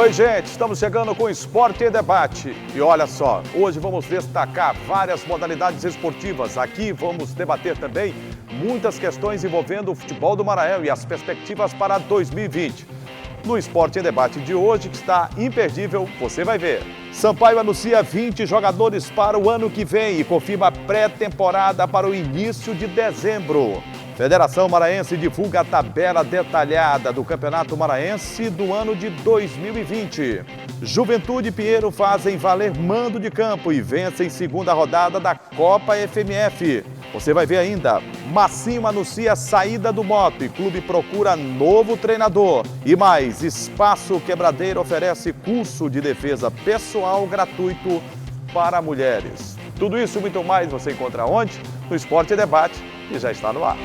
Oi, gente, estamos chegando com Esporte em Debate. E olha só, hoje vamos destacar várias modalidades esportivas. Aqui vamos debater também muitas questões envolvendo o futebol do Maranhão e as perspectivas para 2020. No Esporte em Debate de hoje, que está imperdível, você vai ver. Sampaio anuncia 20 jogadores para o ano que vem e confirma a pré-temporada para o início de dezembro. Federação Maranhense divulga a tabela detalhada do Campeonato Maranhense do ano de 2020. Juventude e Pinheiro fazem valer mando de campo e vencem segunda rodada da Copa FMF. Você vai ver ainda, Massinho anuncia a saída do Moto e clube procura novo treinador. E mais, Espaço Quebradeira oferece curso de defesa pessoal gratuito para mulheres. Tudo isso e muito mais você encontra onde? No Esporte em Debate, que já está no ar.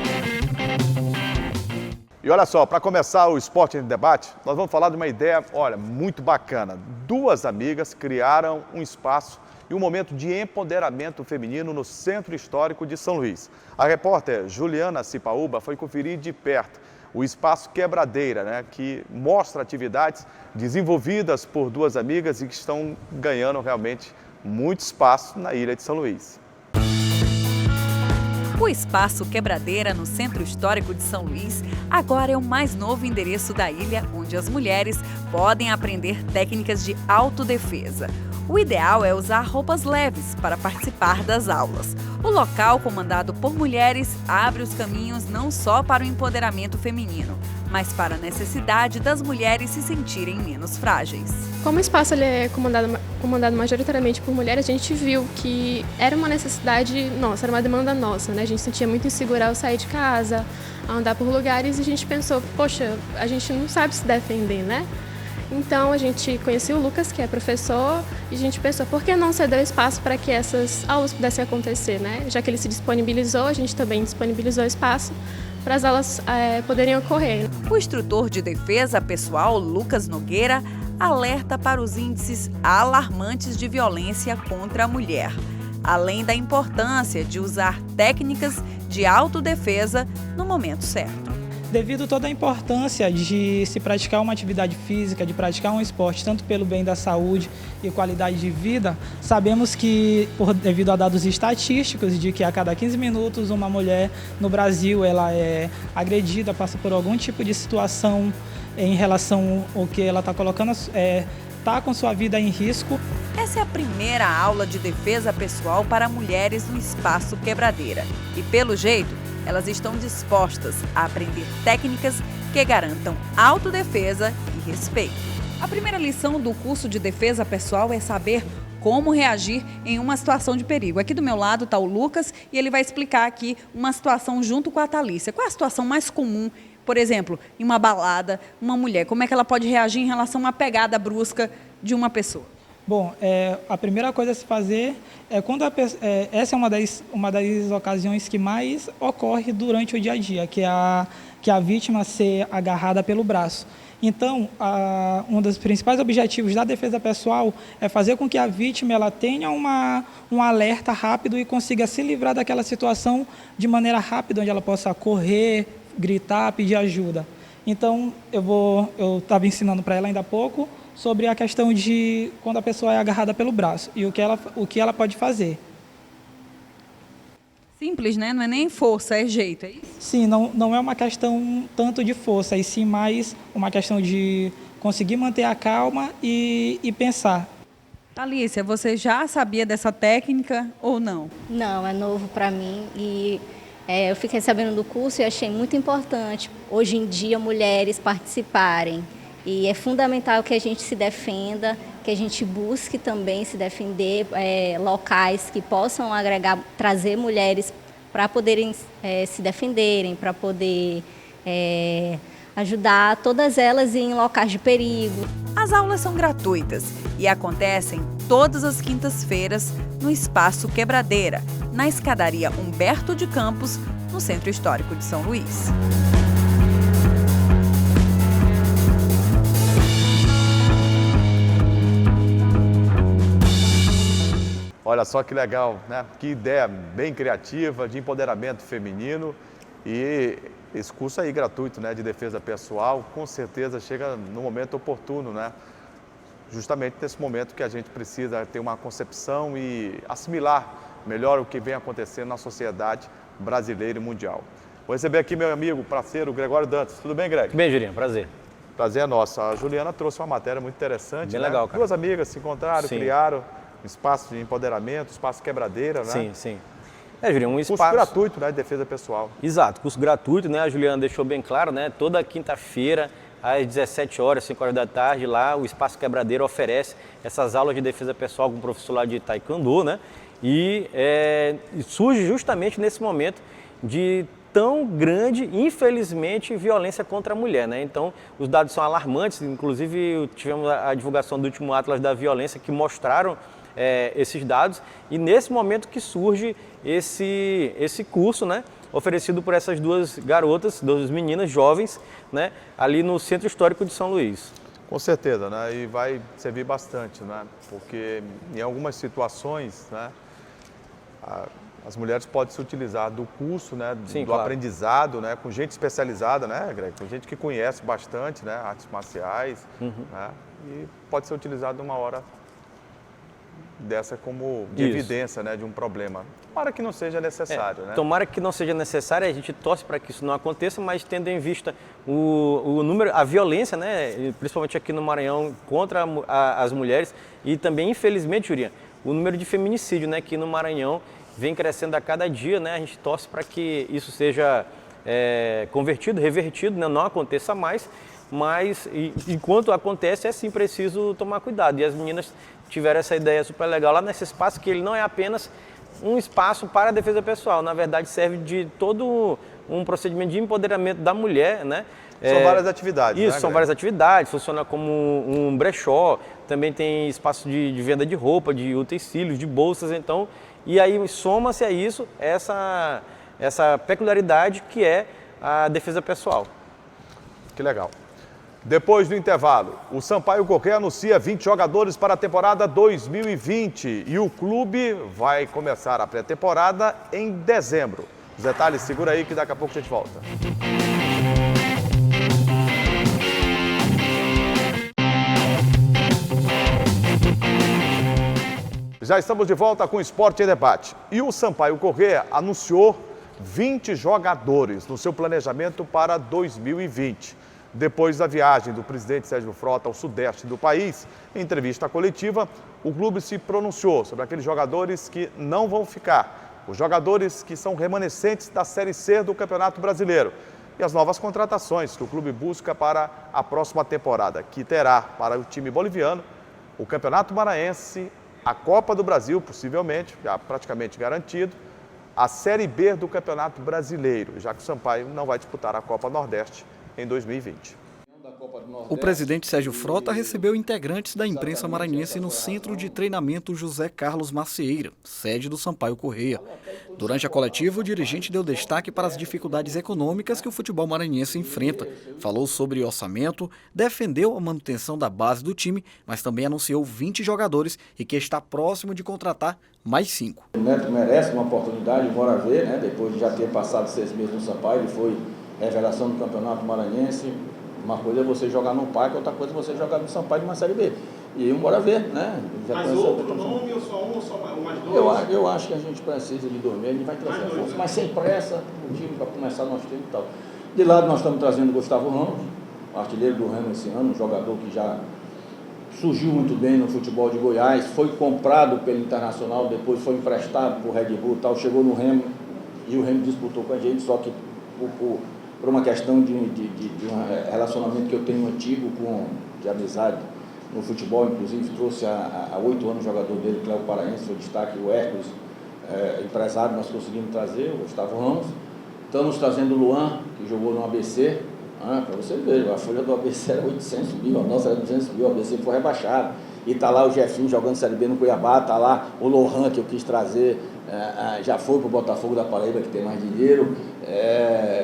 E olha só, para começar o Esporte em Debate, nós vamos falar de uma ideia, olha, muito bacana. Duas amigas criaram um espaço e um momento de empoderamento feminino no Centro Histórico de São Luís. A repórter Juliana Cipaúba foi conferir de perto o Espaço Quebradeira, né, que mostra atividades desenvolvidas por duas amigas e que estão ganhando realmente muito espaço na Ilha de São Luís. O Espaço Quebradeira, no Centro Histórico de São Luís, agora é o mais novo endereço da ilha, onde as mulheres podem aprender técnicas de autodefesa. O ideal é usar roupas leves para participar das aulas. O local, comandado por mulheres, abre os caminhos não só para o empoderamento feminino, mas para a necessidade das mulheres se sentirem menos frágeis. Como o espaço ele é comandado majoritariamente por mulheres, a gente viu que era uma necessidade nossa, era uma demanda nossa, né? A gente sentia muito insegura ao sair de casa, ao andar por lugares, e a gente pensou, poxa, a gente não sabe se defender, né? Então a gente conheceu o Lucas, que é professor, e a gente pensou, por que não ceder espaço para que essas aulas pudessem acontecer, né? Já que ele se disponibilizou, a gente também disponibilizou espaço para as aulas poderem ocorrer. O instrutor de defesa pessoal, Lucas Nogueira, alerta para os índices alarmantes de violência contra a mulher, além da importância de usar técnicas de autodefesa no momento certo. Devido a toda a importância de se praticar uma atividade física, de praticar um esporte, tanto pelo bem da saúde e qualidade de vida, sabemos que, devido a dados estatísticos, de que a cada 15 minutos uma mulher no Brasil ela é agredida, passa por algum tipo de situação em relação ao que ela está colocando, está com sua vida em risco. Essa é a primeira aula de defesa pessoal para mulheres no Espaço Quebradeira. E, pelo jeito, elas estão dispostas a aprender técnicas que garantam autodefesa e respeito. A primeira lição do curso de defesa pessoal é saber como reagir em uma situação de perigo. Aqui do meu lado está o Lucas e ele vai explicar aqui uma situação junto com a Thalícia. Qual é a situação mais comum, por exemplo, em uma balada, uma mulher? Como é que ela pode reagir em relação a uma pegada brusca de uma pessoa? Bom, a primeira coisa a se fazer é quando essa é uma das ocasiões que mais ocorre durante o dia a dia, que é a vítima ser agarrada pelo braço. Então, um dos principais objetivos da defesa pessoal é fazer com que a vítima ela tenha um alerta rápido e consiga se livrar daquela situação de maneira rápida, onde ela possa correr, gritar, pedir ajuda. Então, eu estava ensinando para ela ainda há pouco sobre a questão de quando a pessoa é agarrada pelo braço e o que ela pode fazer. Simples, né? Não é nem força, é jeito, é isso? Sim, não é uma questão tanto de força, e sim mais uma questão de conseguir manter a calma e pensar. Thalícia, você já sabia dessa técnica ou não? Não, é novo para mim e eu fiquei sabendo do curso e achei muito importante hoje em dia mulheres participarem. E é fundamental que a gente se defenda, que a gente busque também se defender, locais que possam agregar, trazer mulheres para poderem se defenderem, para poder ajudar todas elas em locais de perigo. As aulas são gratuitas e acontecem todas as quintas-feiras no Espaço Quebradeira, na escadaria Humberto de Campos, no Centro Histórico de São Luís. Olha só que legal, né? Que ideia bem criativa de empoderamento feminino e esse curso aí gratuito, né, de defesa pessoal, com certeza chega no momento oportuno, né? justamente nesse momento que a gente precisa ter uma concepção e assimilar melhor o que vem acontecendo na sociedade brasileira e mundial. Vou receber aqui meu amigo, parceiro, Gregório Dantas. Tudo bem, Greg? Tudo bem, Juliano? Prazer. Prazer é nosso. A Juliana trouxe uma matéria muito interessante. Bem né? legal, cara. Duas amigas se encontraram, Sim. criaram um espaço de empoderamento, um espaço quebradeira, né? Sim, sim. Juliano, um espaço... Curso gratuito, né, de defesa pessoal. Exato, curso gratuito, né? A Juliana deixou bem claro, né? Toda quinta-feira, às 17 horas, 5 horas da tarde, lá o Espaço Quebradeira oferece essas aulas de defesa pessoal com o professor lá de Taekwondo, né? E surge justamente nesse momento de tão grande, infelizmente, violência contra a mulher, né? Então, os dados são alarmantes, inclusive tivemos a divulgação do último Atlas da Violência que mostraram esses dados, e nesse momento que surge esse curso, né, oferecido por essas duas garotas, duas meninas jovens, né, ali no Centro Histórico de São Luís. Com certeza, né, e vai servir bastante, né, porque em algumas situações, né, as mulheres podem se utilizar do curso, né, Sim, do claro. aprendizado, né, com gente especializada, né, Greg, com gente que conhece bastante, né, artes marciais, né, e pode ser utilizado numa hora dessa como de Isso. evidência, né, de um problema. Tomara que não seja necessário, né? Tomara que não seja necessário, a gente torce para que isso não aconteça, mas tendo em vista o número, a violência, né, principalmente aqui no Maranhão, contra as mulheres, e também, infelizmente, Juliana, o número de feminicídio, né, aqui no Maranhão vem crescendo a cada dia, né, a gente torce para que isso seja convertido, revertido, né, não aconteça mais, mas enquanto acontece é sim preciso tomar cuidado. E as meninas tiveram essa ideia super legal lá nesse espaço, que ele não é apenas um espaço para a defesa pessoal, na verdade serve de todo um procedimento de empoderamento da mulher, né? São várias atividades, Isso, né, são Greg? várias atividades, funciona como um brechó, também tem espaço de venda de roupa, de utensílios, de bolsas, então, e aí soma-se a isso essa peculiaridade que é a defesa pessoal. Que legal. Depois do intervalo, o Sampaio Corrêa anuncia 20 jogadores para a temporada 2020 e o clube vai começar a pré-temporada em dezembro. Os detalhes, segura aí que daqui a pouco a gente volta. Já estamos de volta com o Esporte em Debate. E o Sampaio Corrêa anunciou 20 jogadores no seu planejamento para 2020. Depois da viagem do presidente Sérgio Frota ao sudeste do país, em entrevista coletiva, o clube se pronunciou sobre aqueles jogadores que não vão ficar, os jogadores que são remanescentes da Série C do Campeonato Brasileiro e as novas contratações que o clube busca para a próxima temporada, que terá para o time boliviano o Campeonato Maranhense, a Copa do Brasil, possivelmente, já praticamente garantido, a Série B do Campeonato Brasileiro, já que o Sampaio não vai disputar a Copa Nordeste em 2020. O presidente Sérgio Frota recebeu integrantes da imprensa maranhense no Centro de Treinamento José Carlos Macieira, sede do Sampaio Corrêa. Durante a coletiva, o dirigente deu destaque para as dificuldades econômicas que o futebol maranhense enfrenta. Falou sobre orçamento, defendeu a manutenção da base do time, mas também anunciou 20 jogadores e que está próximo de contratar mais 5. O Neto merece uma oportunidade, bora ver, né? Depois de já ter passado 6 meses no Sampaio, ele foi revelação do Campeonato Maranhense. Uma coisa é você jogar no Parque, outra coisa é você jogar no Sampaio de uma Série B. E aí, bora ver, né? Mas outro nome ou só um ou só mais dois? Eu acho que a gente precisa de dormir, a gente vai trazer força, mas sem pressa, o time para começar nós temos e tal. De lado nós estamos trazendo o Gustavo Ramos, artilheiro do Remo esse ano, um jogador que já surgiu muito bem no futebol de Goiás, foi comprado pelo Internacional, depois foi emprestado por Red Bull e tal, chegou no Remo e o Remo disputou com a gente, só que por uma questão de um relacionamento que eu tenho antigo de amizade no futebol, inclusive trouxe há 8 anos o jogador dele, Cléo Paraense, foi destaque, o Hércules, empresário, nós conseguimos trazer, o Gustavo Ramos. Estamos trazendo o Luan, que jogou no ABC, para você ver, a folha do ABC era 800 mil, a nossa era 200 mil, o ABC foi rebaixado. E está lá o Jefinho jogando Série B no Cuiabá, está lá o Lohan, que eu quis trazer, já foi para o Botafogo da Paraíba, que tem mais dinheiro,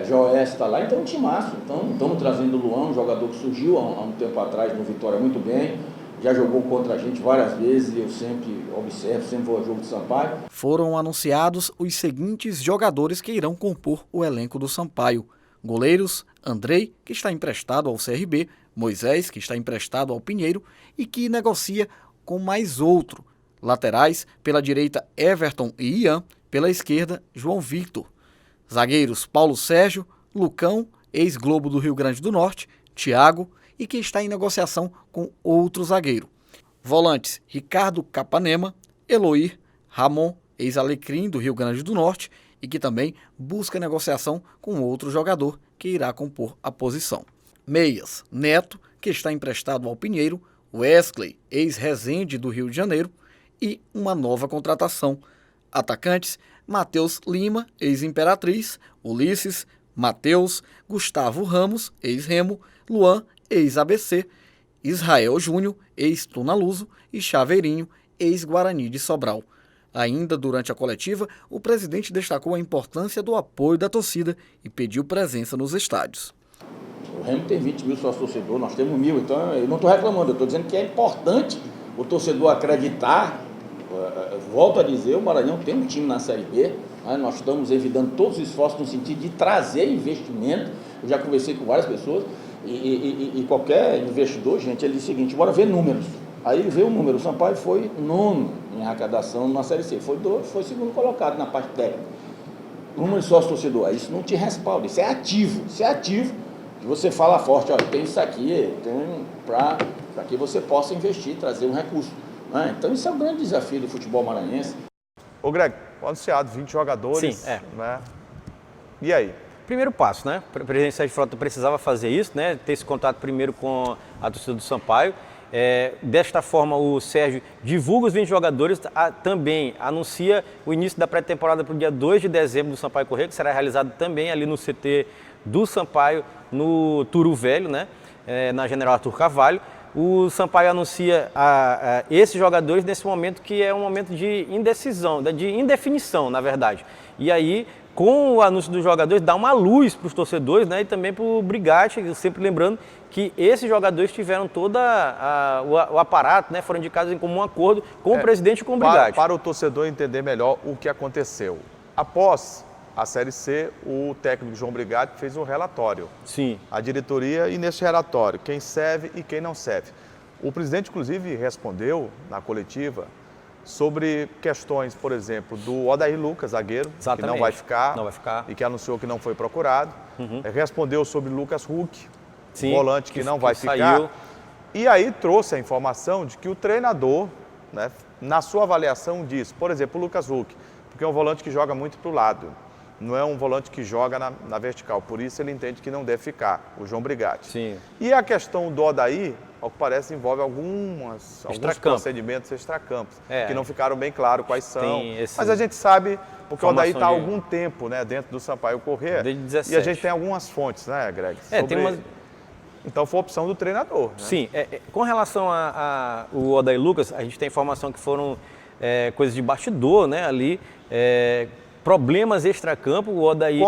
Joés está lá, então é um timaço. Então estamos trazendo o Luan, um jogador que surgiu há um tempo atrás no Vitória muito bem, já jogou contra a gente várias vezes, eu sempre observo, sempre vou ao jogo de Sampaio. Foram anunciados os seguintes jogadores que irão compor o elenco do Sampaio. Goleiros, Andrei, que está emprestado ao CRB, Moisés, que está emprestado ao Pinheiro e que negocia com mais outro. Laterais, pela direita Everton e Ian, pela esquerda João Victor. Zagueiros Paulo Sérgio, Lucão, ex-Globo do Rio Grande do Norte, Thiago e que está em negociação com outro zagueiro. Volantes Ricardo Capanema, Eloir, Ramon, ex-Alecrim do Rio Grande do Norte e que também busca negociação com outro jogador que irá compor a posição. Meias, Neto, que está emprestado ao Pinheiro, Wesley, ex-Resende do Rio de Janeiro e uma nova contratação. Atacantes, Matheus Lima, ex-Imperatriz, Ulisses, Matheus, Gustavo Ramos, ex-Remo, Luan, ex-ABC, Israel Júnior, ex-Tunaluso e Chaveirinho, ex-Guarani de Sobral. Ainda durante a coletiva, o presidente destacou a importância do apoio da torcida e pediu presença nos estádios. O Remo tem 20 mil sócios torcedores, nós temos 1.000, então eu não estou reclamando, eu estou dizendo que é importante o torcedor acreditar. Volto a dizer, o Maranhão tem um time na Série B, nós estamos evitando todos os esforços no sentido de trazer investimento. Eu já conversei com várias pessoas e qualquer investidor, gente, ele diz o seguinte: bora ver números. Aí ele vê o número, o Sampaio foi nono em arrecadação na Série C, foi segundo colocado na parte técnica. Número de sócio torcedor, isso não te respalda, isso é ativo, que você fala forte, olha, tem isso aqui, tem para que você possa investir, trazer um recurso. Então isso é um grande desafio do futebol maranhense. Ô Greg, anunciado 20 jogadores. Sim, é. Né? E aí? Primeiro passo, né? O presidente Sérgio Frota precisava fazer isso, né? Ter esse contato primeiro com a torcida do Sampaio. Desta forma, o Sérgio divulga os 20 jogadores, também anuncia o início da pré-temporada para o dia 2 de dezembro do Sampaio Corrêa, que será realizado também ali no CT do Sampaio, no Turu Velho, né? Na General Arthur Carvalho. O Sampaio anuncia esses jogadores nesse momento que é um momento de indecisão, de indefinição, na verdade. E aí, com o anúncio dos jogadores, dá uma luz para os torcedores, né? E também para o Brigatti, sempre lembrando que esses jogadores tiveram todo o aparato, né? Foram indicados em comum acordo com o presidente e com o Brigatti. Para o torcedor entender melhor o que aconteceu. Após a Série C, o técnico João Brigatti fez um relatório. Sim. A diretoria, e nesse relatório, quem serve e quem não serve. O presidente, inclusive, respondeu na coletiva sobre questões, por exemplo, do Odair Lucas, zagueiro, exatamente, que não vai ficar e que anunciou que não foi procurado. Respondeu sobre Lucas Huck, sim, volante que não vai ficar. Saiu. E aí trouxe a informação de que o treinador, né, na sua avaliação, diz, por exemplo, o Lucas Huck, porque é um volante que joga muito para o lado. Não é um volante que joga na vertical, por isso ele entende que não deve ficar, o João Brigatti. Sim. E a questão do Odair, ao que parece, envolve alguns procedimentos extracampos, que não ficaram bem claros quais são. Mas a gente sabe, porque o Odair está há algum tempo, né, dentro do Sampaio Corrêa, desde 17. E a gente tem algumas fontes, né, Greg? Então foi a opção do treinador. Né? Sim, com relação ao Odair Lucas, a gente tem informação que foram coisas de bastidor, né, ali, problemas extracampo, o Odair...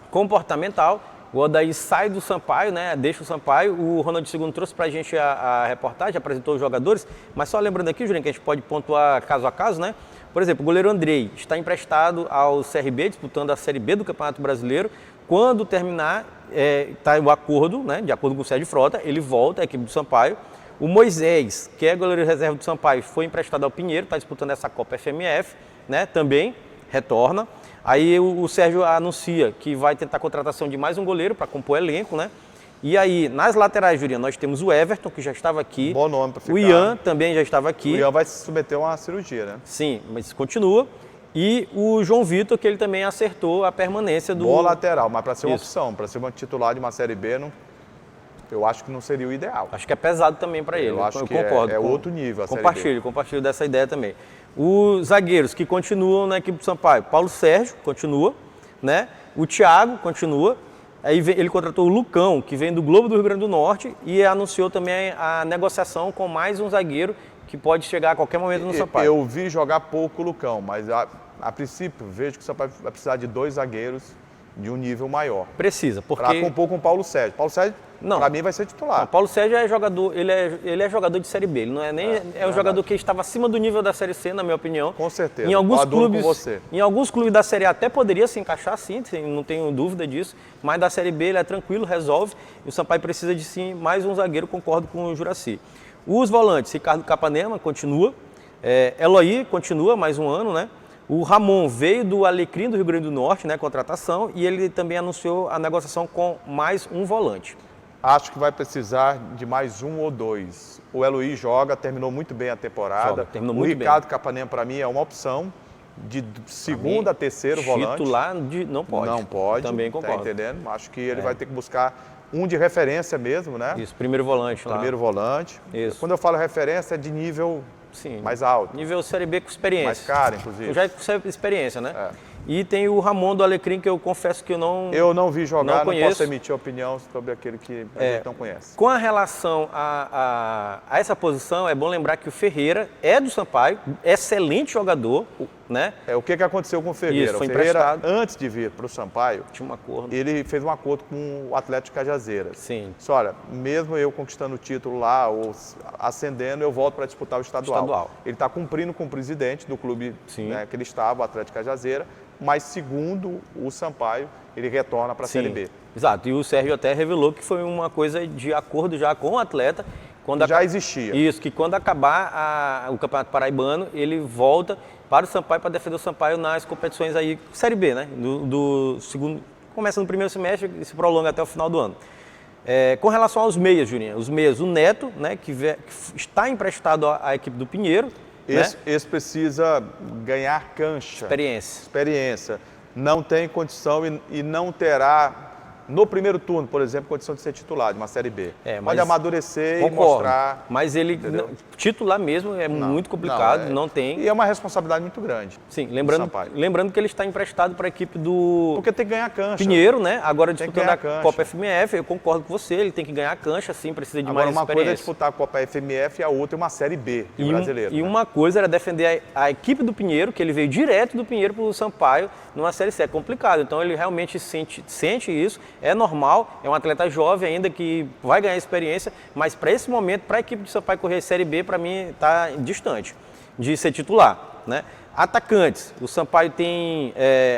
Comportamental. O Odair sai do Sampaio, né, deixa o Sampaio. O Ronald II trouxe pra gente a reportagem, apresentou os jogadores, mas só lembrando aqui, Juliano, que a gente pode pontuar caso a caso, né? Por exemplo, o goleiro Andrei está emprestado ao CRB, disputando a Série B do Campeonato Brasileiro. Quando terminar, está o acordo, né, de acordo com o Sérgio Frota, ele volta à equipe do Sampaio. O Moisés, que é goleiro reserva do Sampaio, foi emprestado ao Pinheiro, está disputando essa Copa FMF, né, também retorna. Aí o Sérgio anuncia que vai tentar a contratação de mais um goleiro para compor o elenco, né? E aí, nas laterais, Juliano, nós temos o Everton, que já estava aqui. Bom nome para ficar. O Ian também já estava aqui. O Ian vai se submeter a uma cirurgia, né? Sim, mas continua. E o João Vitor, que ele também acertou a permanência do... Boa lateral, mas para ser uma opção, para ser uma titular de uma Série B, eu acho que não seria o ideal. Acho que é pesado também para ele. Eu acho que concordo. É outro nível a Série B. Compartilho dessa ideia também. Os zagueiros que continuam na equipe do Sampaio, Paulo Sérgio continua, né? O Thiago continua. Aí ele contratou o Lucão, que vem do Globo do Rio Grande do Norte, e anunciou também a negociação com mais um zagueiro que pode chegar a qualquer momento no Sampaio. Eu vi jogar pouco o Lucão, mas a princípio vejo que o Sampaio vai precisar de 2 zagueiros de um nível maior. Precisa, porque... Para compor com o Paulo Sérgio. Paulo Sérgio Não. Para mim vai ser titular. O Paulo Sérgio é jogador, ele é jogador de Série B, ele não é nem é um jogador que estava acima do nível da Série C, na minha opinião. Com certeza. Em alguns clubes, com você. Em alguns clubes da Série A até poderia se encaixar, sim, não tenho dúvida disso, mas da Série B ele é tranquilo, resolve, e o Sampaio precisa de sim mais um zagueiro, concordo com o Juracy. Os volantes, Ricardo Capanema continua, Eloy continua mais um ano, né? O Ramon veio do Alecrim do Rio Grande do Norte, né, contratação, e ele também anunciou a negociação com mais um volante. Acho que vai precisar de mais um ou dois. O Eloy joga, terminou muito bem a temporada. O Ricardo Capanema, para mim, é uma opção de segundo a terceiro volante. Titular não pode. Não pode. Também concordo. Tá entendendo? Acho que ele vai ter que buscar um de referência mesmo, né? Isso, primeiro volante lá. Primeiro volante. Isso. Quando eu falo referência, é de nível mais alto. Nível Série B com experiência. Mais caro, inclusive. Já com experiência, né? E tem o Ramon do Alecrim, que eu confesso que eu não vi jogar, não posso emitir opinião sobre aquele que a gente não conhece. Com a relação a essa posição, é bom lembrar que o Ferreira é do Sampaio, excelente jogador, né? O que aconteceu com o Ferreira? Isso, foi o Ferreira, emprestado. Antes de vir para o Sampaio, tinha um acordo. Ele fez um acordo com o Atlético Cajazeiras. Sim. Disse, olha, mesmo eu conquistando o título lá, ou ascendendo, eu volto para disputar o estadual. Ele está cumprindo com o presidente do clube, né, que ele estava, o Atlético Cajazeiras, mas segundo o Sampaio, ele retorna para a Série B. Exato, e o Sérgio até revelou que foi uma coisa de acordo já com o atleta. Já existia. Isso, que quando acabar o Campeonato Paraibano, ele volta para o Sampaio, para defender o Sampaio nas competições aí, Série B, né? Do segundo, começa no primeiro semestre e se prolonga até o final do ano. Com relação aos meias, Juninho, os meias, o Neto, né, que está emprestado à equipe do Pinheiro. Esse precisa ganhar cancha. Experiência. Não tem condição e não terá, no primeiro turno, por exemplo, condição de ser titular de uma Série B. Pode amadurecer e mostrar. Mas ele, titular mesmo, é muito complicado, não tem. E é uma responsabilidade muito grande. Sim, lembrando que ele está emprestado para a equipe do... Porque tem que ganhar cancha. Pinheiro, né? Agora disputando a Copa FMF, eu concordo com você, ele tem que ganhar cancha, sim, precisa de mais experiência. Agora, uma coisa é disputar a Copa FMF e a outra é uma Série B do brasileiro. E uma coisa era defender a equipe do Pinheiro, que ele veio direto do Pinheiro para o Sampaio, numa Série C. É complicado, então ele realmente sente isso, é normal, é um atleta jovem ainda que vai ganhar experiência, mas para esse momento, para a equipe de Sampaio correr Série B, para mim está distante de ser titular, né? Atacantes, o Sampaio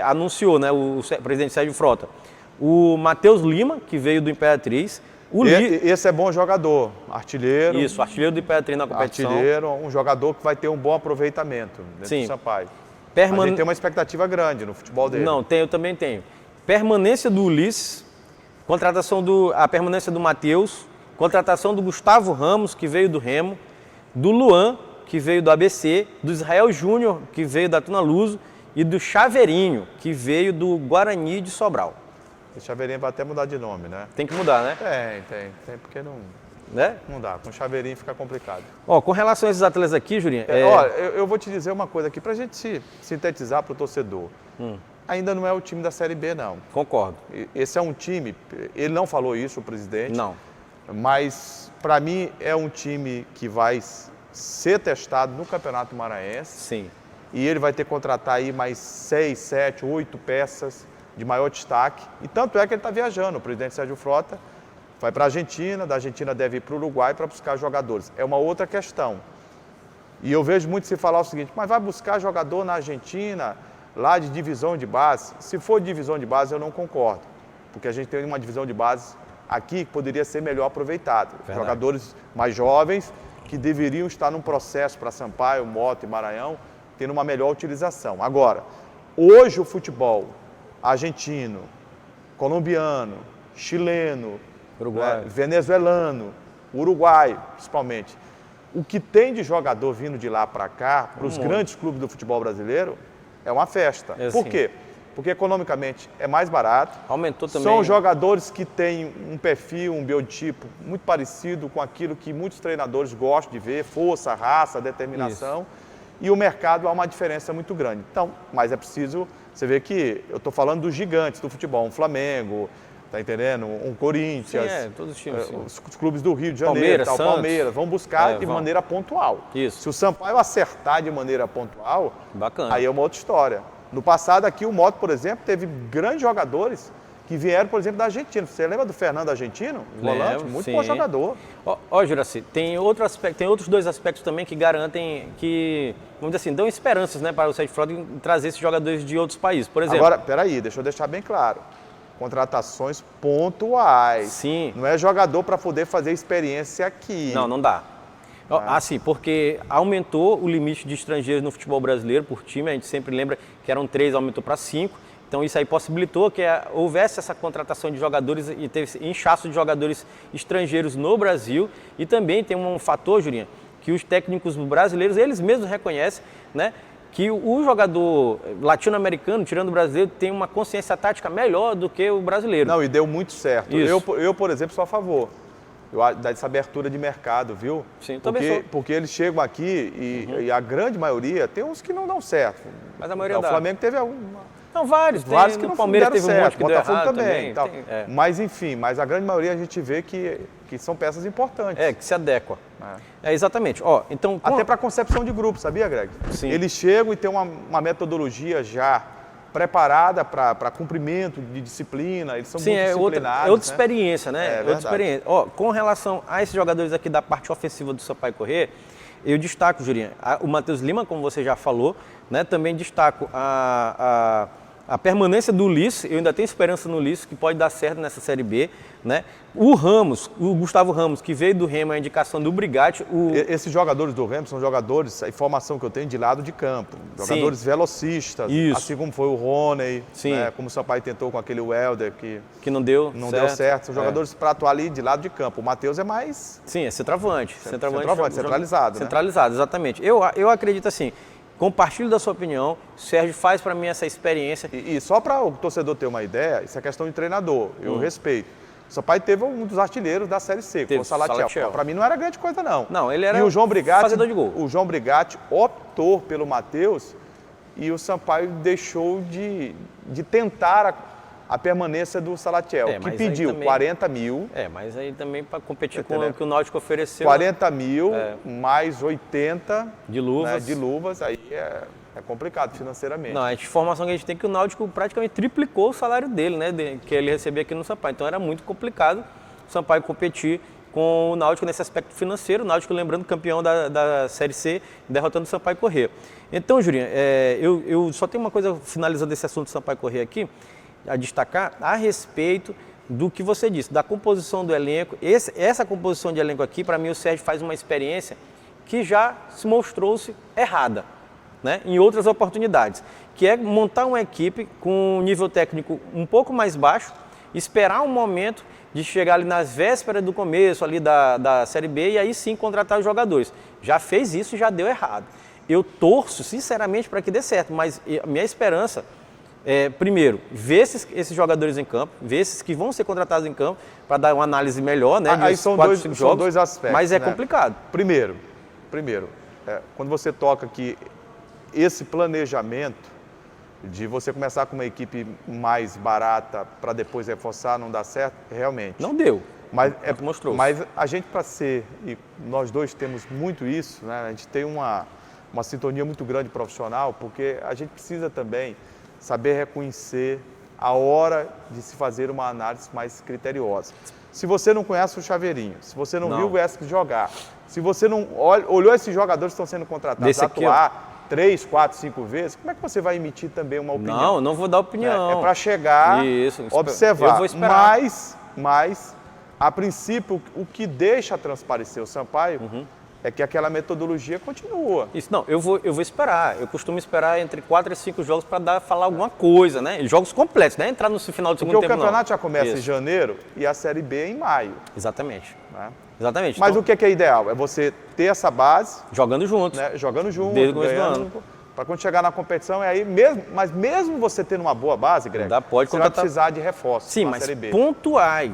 anunciou, né, o presidente Sérgio Frota, o Matheus Lima, que veio do Imperatriz. Esse é bom jogador, artilheiro. Isso, artilheiro do Imperatriz na competição. Artilheiro, um jogador que vai ter um bom aproveitamento dentro do Sampaio. A gente tem uma expectativa grande no futebol dele. Não, eu também tenho. Permanência do Ulisses, a permanência do Matheus, contratação do Gustavo Ramos, que veio do Remo, do Luan, que veio do ABC, do Israel Júnior, que veio da Tuna Luso, e do Chaveirinho, que veio do Guarani de Sobral. O Chaveirinho vai até mudar de nome, né? Tem que mudar, né? Tem, porque não... Né? Não dá, com o Chaveirinho fica complicado. Com relação a esses atletas aqui, Julinho... eu vou te dizer uma coisa aqui, pra gente sintetizar pro torcedor. Ainda não é o time da Série B, não. Concordo. Esse é um time, ele não falou isso, o presidente. Não. Mas, para mim, é um time que vai ser testado no Campeonato Maranhense. Sim. E ele vai ter que contratar aí mais 6, 7, 8 peças de maior destaque. E tanto é que ele está viajando, o presidente Sérgio Frota vai para a Argentina, da Argentina deve ir para o Uruguai para buscar jogadores. É uma outra questão. E eu vejo muito se falar o seguinte, mas vai buscar jogador na Argentina, lá de divisão de base? Se for divisão de base, eu não concordo. Porque a gente tem uma divisão de base aqui que poderia ser melhor aproveitada. Jogadores mais jovens que deveriam estar num processo para Sampaio, Mota e Maranhão, tendo uma melhor utilização. Agora, hoje o futebol argentino, colombiano, chileno, venezuelano, uruguaio, principalmente, o que tem de jogador vindo de lá para cá, para os grandes clubes do futebol brasileiro, é uma festa. Por quê? Porque economicamente é mais barato. Aumentou também. São jogadores que têm um perfil, um biotipo muito parecido com aquilo que muitos treinadores gostam de ver, força, raça, determinação. E o mercado há uma diferença muito grande. Então, mas é preciso, você vê que eu estou falando dos gigantes do futebol, um Flamengo, tá entendendo? Um Corinthians, todos os times, os clubes do Rio de Janeiro, Palmeiras, vão buscar de maneira pontual. Isso. Se o Sampaio acertar de maneira pontual, bacana. Aí é uma outra história. No passado aqui o Moto, por exemplo, teve grandes jogadores que vieram, por exemplo, da Argentina. Você lembra do Fernando Argentino? Volante, muito bom jogador. Ó, Juraci, tem outros dois aspectos também que garantem, que, vamos dizer assim, dão esperanças, né, para o Sérgio Frota em trazer esses jogadores de outros países. Por exemplo... Agora, peraí, deixa eu deixar bem claro. Contratações pontuais. Sim. Não é jogador para poder fazer experiência aqui. Não dá. Assim, porque aumentou o limite de estrangeiros no futebol brasileiro por time, a gente sempre lembra que eram 3, aumentou para 5. Então isso aí possibilitou que houvesse essa contratação de jogadores e teve esse inchaço de jogadores estrangeiros no Brasil. E também tem um fator, Jurinha, que os técnicos brasileiros, eles mesmos reconhecem, né, que o jogador latino-americano, tirando o brasileiro, tem uma consciência tática melhor do que o brasileiro. Não, e deu muito certo. Isso. Eu, por exemplo, sou a favor dessa abertura de mercado, viu? Sim, também sou. Porque eles chegam aqui e a grande maioria, tem uns que não dão certo. Mas a maioria O dá. Flamengo teve algum... Não, vários que não Palmeiras deram teve certo, um monte que deu Botafogo errado também. Tal. Tem. Mas enfim, mas a grande maioria a gente vê que são peças importantes. Que se adequa. Exatamente. Então, até para concepção de grupo, sabia, Greg? Sim. Eles chegam e tem uma metodologia já preparada para cumprimento de disciplina, eles são muito disciplinados. É outra experiência, né? Outra experiência. Com relação a esses jogadores aqui da parte ofensiva do Sampaio Corrêa, eu destaco, Jurinha, o Matheus Lima, como você já falou, né? Também destaco a permanência do Ulisses. Eu ainda tenho esperança no Ulisses, que pode dar certo nessa Série B, né? O Gustavo Ramos, que veio do Remo, a indicação do Brigatti. Esses jogadores do Remo são jogadores, a informação que eu tenho, de lado de campo. Jogadores velocistas, assim como foi o Rony, né? Como o Sampaio tentou com aquele Welder, que não deu certo. São jogadores para atuar ali de lado de campo. O Matheus é mais... Sim, é centroavante. Centralizado, né? Centralizado, exatamente. Eu acredito assim... Compartilho da sua opinião, o Sérgio faz para mim essa experiência. E só para o torcedor ter uma ideia, isso é questão de treinador, eu respeito. O Sampaio teve um dos artilheiros da Série C, que foi o Salatiel. Para mim não era grande coisa, não. Não, ele era fazedor de gol. O João Brigatti optou pelo Matheus e o Sampaio deixou de tentar a permanência do Salatiel, que pediu também, 40 mil. Mas aí também para competir com o que o Náutico ofereceu. 40 mil, mais 80 de luvas. Né, de luvas, aí é complicado financeiramente. Não, a informação que a gente tem é que o Náutico praticamente triplicou o salário dele, né, que ele recebia aqui no Sampaio. Então era muito complicado o Sampaio competir com o Náutico nesse aspecto financeiro. O Náutico, lembrando, campeão da Série C, derrotando o Sampaio Corrêa. Então, Jurinha, eu só tenho uma coisa, finalizando esse assunto do Sampaio Corrêa aqui, a destacar a respeito do que você disse, da composição do elenco. Essa composição de elenco aqui, para mim, o Sérgio faz uma experiência que já se mostrou-se errada, né, em outras oportunidades, que é montar uma equipe com um nível técnico um pouco mais baixo, esperar um momento de chegar ali nas vésperas do começo ali da Série B e aí sim contratar os jogadores. Já fez isso e já deu errado. Eu torço, sinceramente, para que dê certo, mas a minha esperança primeiro, ver esses jogadores em campo, ver esses que vão ser contratados em campo, para dar uma análise melhor, né? Aí são dois aspectos. Mas é complicado. Primeiro, quando você toca que esse planejamento de você começar com uma equipe mais barata para depois reforçar não dá certo, realmente. Não deu. Mas mostrou. Mas a gente, para ser, e nós dois temos muito isso, né? A gente tem uma sintonia muito grande profissional, porque a gente precisa também saber reconhecer a hora de se fazer uma análise mais criteriosa. Se você não conhece o Chaveirinho, se você não viu o Wesley jogar, se você não olhou esses jogadores que estão sendo contratados a atuar 3, 4, 5 vezes, como é que você vai emitir também uma opinião? Não vou dar opinião. É para chegar, observar. Eu vou esperar. Mas, a princípio, o que deixa transparecer o Sampaio é que aquela metodologia continua. Isso, não, eu vou esperar. Eu costumo esperar entre 4 e 5 jogos para falar alguma coisa, né? Jogos completos, né? Entrar no final do segundo tempo, Porque o campeonato já começa em janeiro e a Série B em maio. Exatamente. Né? Exatamente. Mas o que é ideal? É você ter essa base... Jogando juntos. Né? Jogando juntos, desde o começo do ano. Para quando chegar na competição, mas mesmo você tendo uma boa base, Greg, você vai precisar de reforços. Sim, mas pontuais.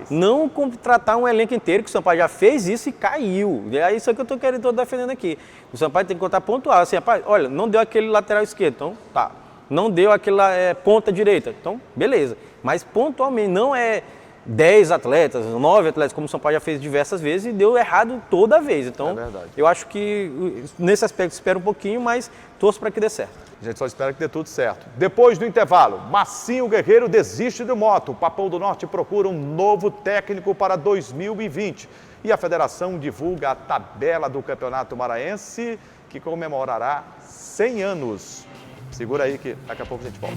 Não contratar um elenco inteiro, que o Sampaio já fez isso e caiu. É isso que eu estou defendendo aqui. O Sampaio tem que contar pontual. Assim, rapaz, olha, não deu aquele lateral esquerdo, então tá. Não deu aquela ponta direita, então beleza. Mas pontualmente, não é 10 atletas, 9 atletas, como o São Paulo já fez diversas vezes e deu errado toda vez. Então, eu acho que nesse aspecto espera um pouquinho, mas torço para que dê certo. A gente só espera que dê tudo certo. Depois do intervalo, Massinho Guerreiro desiste do moto. O Papão do Norte procura um novo técnico para 2020. E a federação divulga a tabela do Campeonato Maranhense, que comemorará 100 anos. Segura aí que daqui a pouco a gente volta.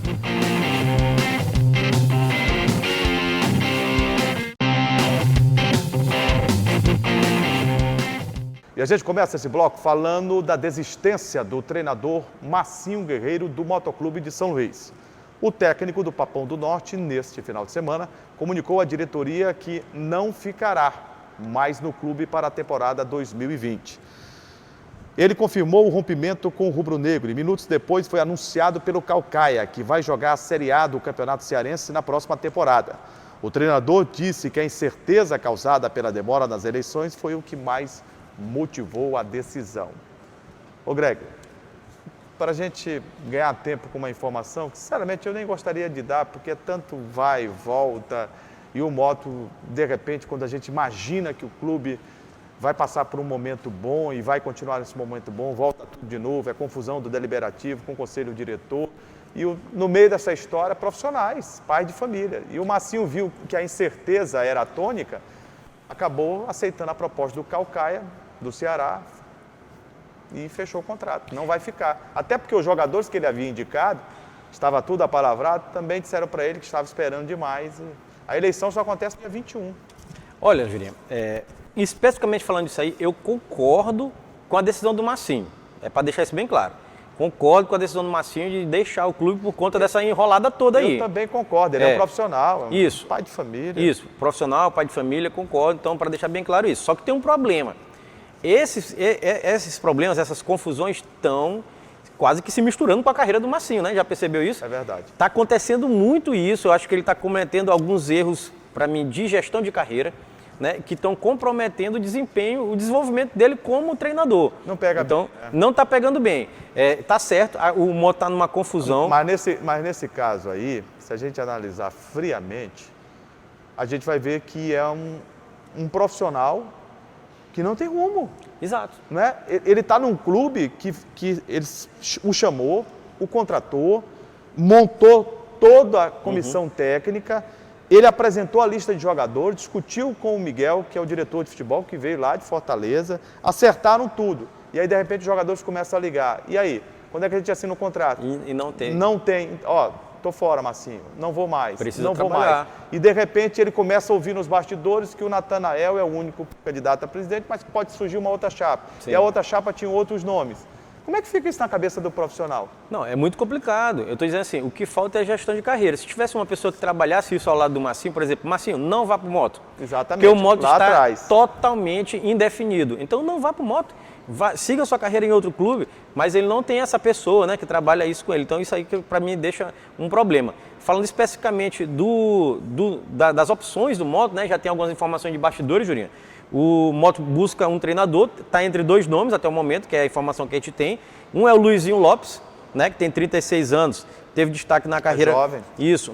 E a gente começa esse bloco falando da desistência do treinador Massinho Guerreiro do Motoclube de São Luís. O técnico do Papão do Norte, neste final de semana, comunicou à diretoria que não ficará mais no clube para a temporada 2020. Ele confirmou o rompimento com o rubro-negro e minutos depois foi anunciado pelo Caucaia, que vai jogar a Série A do Campeonato Cearense na próxima temporada. O treinador disse que a incerteza causada pela demora nas eleições foi o que mais motivou a decisão. Ô Greg, para a gente ganhar tempo com uma informação que sinceramente eu nem gostaria de dar, porque tanto vai e volta, e o moto, de repente, quando a gente imagina que o clube vai passar por um momento bom e vai continuar nesse momento bom, volta tudo de novo, é confusão do deliberativo com o conselho diretor, e no meio dessa história, profissionais, pais de família. E o Massinho viu que a incerteza era a tônica, acabou aceitando a proposta do Caucaia, do Ceará, e fechou o contrato. Não vai ficar. Até porque os jogadores que ele havia indicado, estava tudo apalavrado, também disseram para ele que estava esperando demais. A eleição só acontece no dia 21. Olha, Julinha, especificamente falando disso aí, eu concordo com a decisão do Massinho. É para deixar isso bem claro. Concordo com a decisão do Massinho de deixar o clube por conta dessa enrolada toda aí. Eu também concordo, ele é um profissional, isso, pai de família. Isso, profissional, pai de família, concordo. Então, para deixar bem claro isso. Só que tem um problema. Esses problemas, essas confusões estão quase que se misturando com a carreira do Massinho, né? Já percebeu isso? É verdade. Está acontecendo muito isso. Eu acho que ele está cometendo alguns erros, para mim, de gestão de carreira, né? Que estão comprometendo o desempenho, o desenvolvimento dele como treinador. Não pega então, bem. Não está pegando bem. Tá certo, o moto está numa confusão. Mas nesse caso aí, se a gente analisar friamente, a gente vai ver que é um profissional que não tem rumo. Exato. Né? Ele está num clube que ele o chamou, o contratou, montou toda a comissão técnica, ele apresentou a lista de jogadores, discutiu com o Miguel, que é o diretor de futebol, que veio lá de Fortaleza, acertaram tudo. E aí, de repente, os jogadores começam a ligar. E aí, quando é que a gente assina o contrato? E não tem. Não tem. Ó, tô fora, Massinho, não vou mais, Precisa trabalhar. E de repente ele começa a ouvir nos bastidores que o Natanael é o único candidato a presidente, mas que pode surgir uma outra chapa. Sim. E a outra chapa tinha outros nomes. Como é que fica isso na cabeça do profissional? Não, é muito complicado. Eu estou dizendo assim, o que falta é gestão de carreira. Se tivesse uma pessoa que trabalhasse isso ao lado do Massinho, por exemplo, Massinho, não vá para o moto. Exatamente. Porque o moto está atrás. Totalmente indefinido. Então não vá para o moto. Siga sua carreira em outro clube, mas ele não tem essa pessoa, né, que trabalha isso com ele. Então isso aí que para mim deixa um problema. Falando especificamente das opções do moto, né, já tem algumas informações de bastidores, Jurinha. O moto busca um treinador, está entre dois nomes até o momento, que é a informação que a gente tem. Um é o Luizinho Lopes, né, que tem 36 anos, teve destaque na carreira. É jovem. Isso,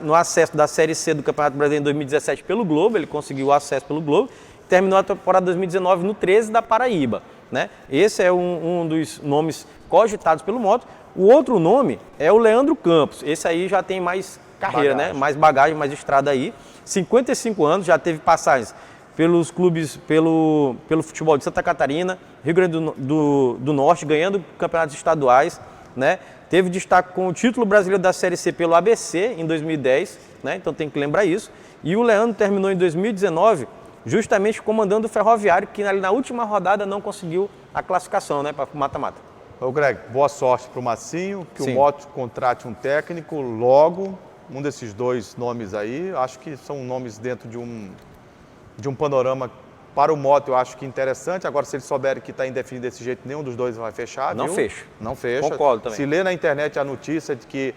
no acesso da Série C do Campeonato Brasileiro em 2017 pelo Globo, ele conseguiu o acesso pelo Globo. Terminou a temporada 2019 no 13 da Paraíba, né? Esse é um dos nomes cogitados pelo moto. O outro nome é o Leandro Campos. Esse aí já tem mais carreira, né? Mais bagagem, mais estrada aí. 55 anos, já teve passagens pelos clubes, pelo futebol de Santa Catarina, Rio Grande do Norte, ganhando campeonatos estaduais, né? Teve destaque com o título brasileiro da Série C pelo ABC em 2010, né? Então tem que lembrar isso. E o Leandro terminou em 2019 justamente comandando o Ferroviário, que ali na última rodada não conseguiu a classificação, né, para mata-mata. Ô Greg, boa sorte para o Massinho, que Sim. o Moto contrate um técnico logo, um desses dois nomes aí, acho que são nomes dentro de um panorama para o Moto, eu acho que interessante. Agora, se eles souberem que está indefinido desse jeito, nenhum dos dois vai fechar, Não viu? fecha. Não fecha. Concordo também. Se ler na internet a notícia de que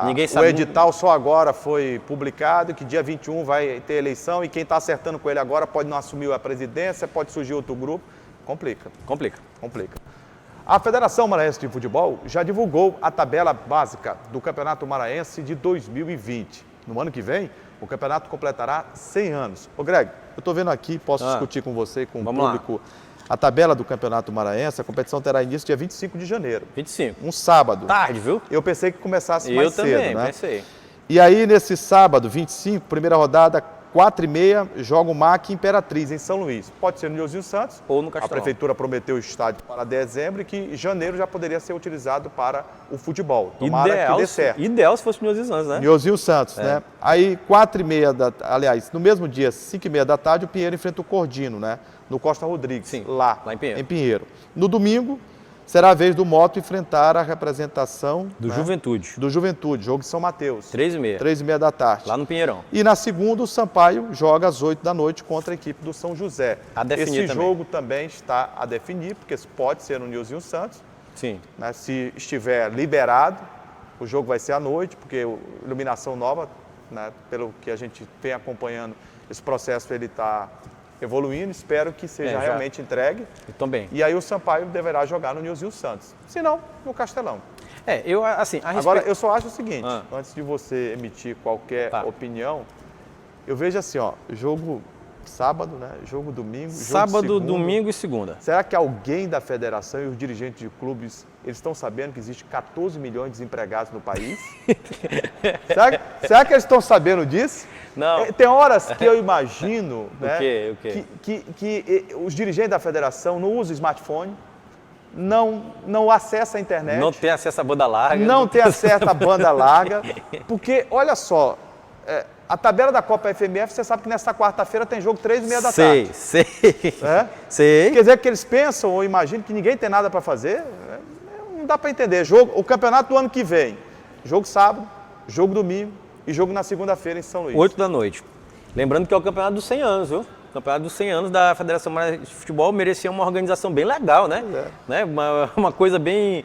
Ninguém o sabe edital só agora foi publicado, que dia 21 vai ter eleição e quem está acertando com ele agora pode não assumir a presidência, pode surgir outro grupo, complica. A Federação Maranhense de Futebol já divulgou a tabela básica do Campeonato Maranhense de 2020. No ano que vem, O campeonato completará 100 anos. Ô Greg, eu estou vendo aqui, posso discutir com você, com o público, a tabela do Campeonato Maranhense. A competição terá início dia 25 de janeiro. 25. Um sábado. Tarde, viu? Eu pensei que começasse mais cedo, Eu também, né? pensei. E aí, nesse sábado, 25, primeira rodada, 4h30, joga o MAC Imperatriz, em São Luís. Pode ser no Nilzinho Santos. Ou no Castelão. A prefeitura prometeu o estádio para dezembro e que em janeiro já poderia ser utilizado para o futebol. Tomara que dê certo. Ideal se fosse no Nilzinho Santos, né? Nilzinho Santos, né? Aí, 4h30, aliás, no mesmo dia, 5h30 da tarde, o Pinheiro enfrenta o Cordino, né? No Costa Rodrigues, Sim, lá em Pinheiro. No domingo, será a vez do Moto enfrentar a representação do Juventude. Do Juventude, jogo em São Mateus. 3h30. 3h30 da tarde. Lá no Pinheirão. E na segunda, o Sampaio joga às 8 da noite contra a equipe do São José. A definir Esse jogo também está a definir, porque pode ser no Nilzinho Santos. Sim. Né, se estiver liberado, o jogo vai ser à noite, porque iluminação nova, né, pelo que a gente vem acompanhando, esse processo ele está evoluindo, espero que seja realmente entregue. Eu também. E aí o Sampaio deverá jogar no Nilzinho Santos. Se não, no Castelão. Eu assim... Agora, eu só acho o seguinte, antes de você emitir qualquer opinião, eu vejo assim, ó, jogo sábado, né? Jogo domingo, sábado, domingo e segunda. Será que alguém da federação e os dirigentes de clubes, eles estão sabendo que existe 14 milhões de desempregados no país? será que eles estão sabendo disso? Não. Tem horas que eu imagino, né, O quê? que os dirigentes da federação não usam smartphone, não acessam a internet. Não tem acesso à banda larga. Não tem acesso à banda larga, porque, olha só, a tabela da Copa FMF, você sabe que nesta quarta-feira tem jogo 3h30 da tarde. Sei. Sei. Quer dizer que eles pensam ou imaginam que ninguém tem nada para fazer? Não dá para entender. O campeonato do ano que vem, jogo sábado, jogo domingo e jogo na segunda-feira em São Luís. 8 da noite. Lembrando que é o campeonato dos 100 anos, viu? O campeonato dos 100 anos da Federação Maranhense de Futebol merecia uma organização bem legal, né? Né? Uma coisa bem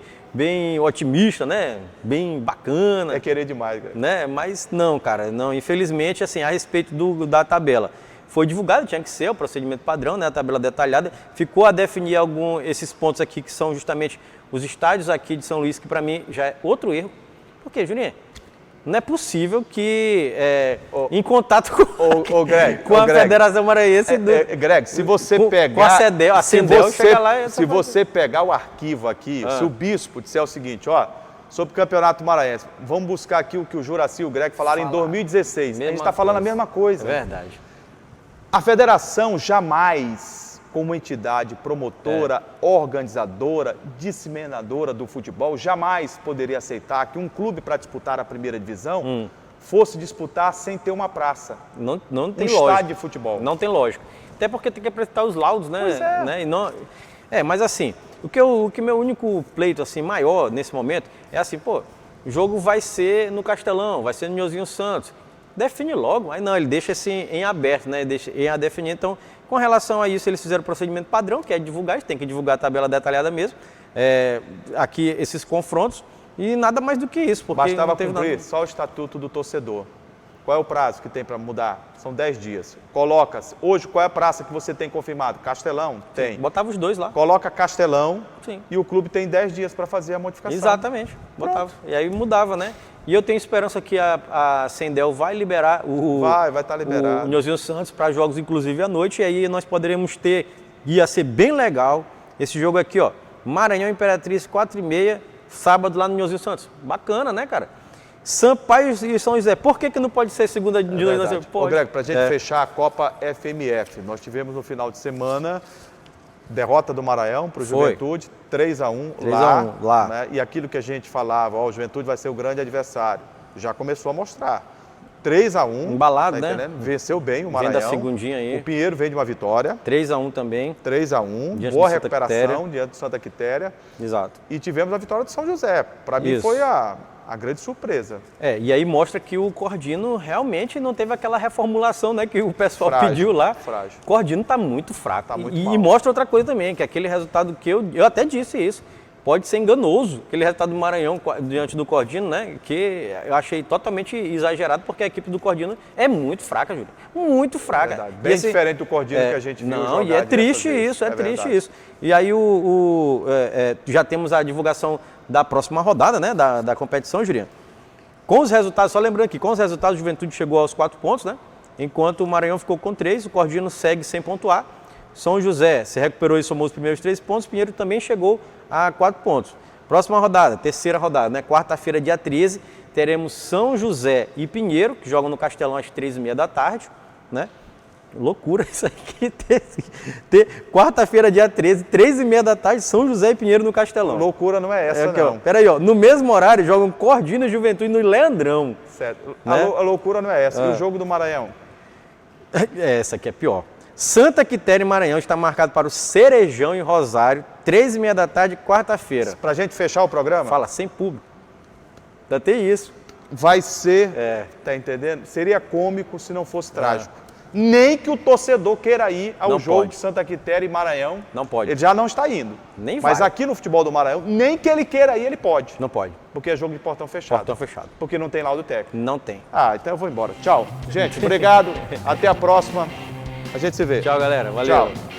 otimista, né? Bem bacana. É querer demais, cara. Né? Mas não, cara, não. Infelizmente, assim, a respeito da tabela, foi divulgado, tinha que ser o procedimento padrão, né? A tabela detalhada. Ficou a definir esses pontos aqui, que são justamente os estádios aqui de São Luís, que para mim já é outro erro. Por quê, Juninho? Não é possível que, em contato com, Greg, com a Federação Maranhense... Greg, se você pegar... Com a Cendel, chega lá... Se você pegar o arquivo aqui, se o bispo disser o seguinte, ó, sobre o Campeonato Maranhense, vamos buscar aqui o que o Juraci e o Greg falaram em 2016. A gente está falando a mesma coisa. É verdade. A federação jamais, como entidade promotora, organizadora, disseminadora do futebol, jamais poderia aceitar que um clube para disputar a primeira divisão fosse disputar sem ter uma praça. Não tem lógica. Estádio de futebol. Não tem lógica. Até porque tem que apresentar os laudos, né? Pois é. Né? E não... mas assim, o que meu único pleito assim, maior nesse momento é assim, pô, o jogo vai ser no Castelão, vai ser no Nilzinho Santos. Define logo, aí não, ele deixa assim em aberto, né? Deixa em a definir. Então, com relação a isso, eles fizeram o procedimento padrão, que é divulgar, a gente tem que divulgar a tabela detalhada mesmo, aqui esses confrontos, e nada mais do que isso. Porque bastava não teve cumprir nada... só o estatuto do torcedor. Qual é o prazo que tem para mudar? São 10 dias. Coloca-se. Hoje, qual é a praça que você tem confirmado? Castelão? Tem. Sim, botava os dois lá. Coloca Castelão. Sim. E o clube tem 10 dias para fazer a modificação. Exatamente. Botava. E aí mudava, né? E eu tenho esperança que a Cendel vai liberar vai estar liberado. O Nilzinho Santos para jogos, inclusive, à noite. E aí nós poderemos ter, ia ser bem legal, esse jogo aqui, ó. Maranhão Imperatriz, 4h30, sábado lá no Nilzinho Santos. Bacana, né, cara? Sampaio e São José. Por que não pode ser segunda de noite? Ô, Greg, para a gente fechar a Copa FMF, nós tivemos no final de semana derrota do Maranhão para o Juventude, 3-1 lá. Né? E aquilo que a gente falava, ó, o Juventude vai ser o grande adversário, já começou a mostrar. 3-1. Embalado, tá, né? Venceu bem o Maranhão. Vem da segundinha aí. O Pinheiro vem de uma vitória. 3-1 também. 3-1. Boa recuperação diante do Santa Quitéria. Exato. E tivemos a vitória do São José. Para mim foi a grande surpresa. E aí mostra que o Cordino realmente não teve aquela reformulação, né, que o pessoal pediu lá. Frágil. O Cordino está muito fraco. Tá muito e mostra outra coisa também, que aquele resultado que eu até disse isso, pode ser enganoso, aquele resultado do Maranhão diante do Cordino, né, que eu achei totalmente exagerado, porque a equipe do Cordino é muito fraca, Júlio. Muito fraca. É bem diferente do Cordino que a gente viu jogar. E é triste isso, triste isso. E aí já temos a divulgação da próxima rodada, né, da competição, Juliano. Com os resultados, só lembrando aqui, com os resultados, o Juventude chegou aos 4 pontos, né? Enquanto o Maranhão ficou com 3, o Cordino segue sem pontuar. São José se recuperou e somou os primeiros 3 pontos, Pinheiro também chegou a 4 pontos. Próxima rodada, terceira rodada, né? Quarta-feira, dia 13, teremos São José e Pinheiro, que jogam no Castelão às 3h30 da tarde, né? Loucura isso aqui, quarta-feira, dia 13, 3h30 da tarde, São José e Pinheiro no Castelão. Loucura não é essa, aqui, não. Ó, peraí, ó, no mesmo horário jogam Cordino e Juventude no Leandrão. Certo. Né? A loucura não é essa. E o jogo do Maranhão? Essa aqui é pior. Santa Quitéria e Maranhão está marcado para o Cerejão em Rosário, 3h30 da tarde, quarta-feira. Pra gente fechar o programa? Fala, sem público. Ainda tem isso. Vai ser, tá entendendo? Seria cômico se não fosse trágico. Nem que o torcedor queira ir ao Não jogo pode. de Santa Quitéria e Maranhão. Não pode. Ele já não está indo. Nem Mas vai. aqui no futebol do Maranhão, nem que ele queira ir, ele pode. Não pode. Porque é jogo de portão fechado. Portão fechado. Porque não tem laudo técnico. Não tem. Ah, então eu vou embora. Tchau. Gente, obrigado. Até a próxima. A gente se vê. Tchau, galera. Valeu. Tchau.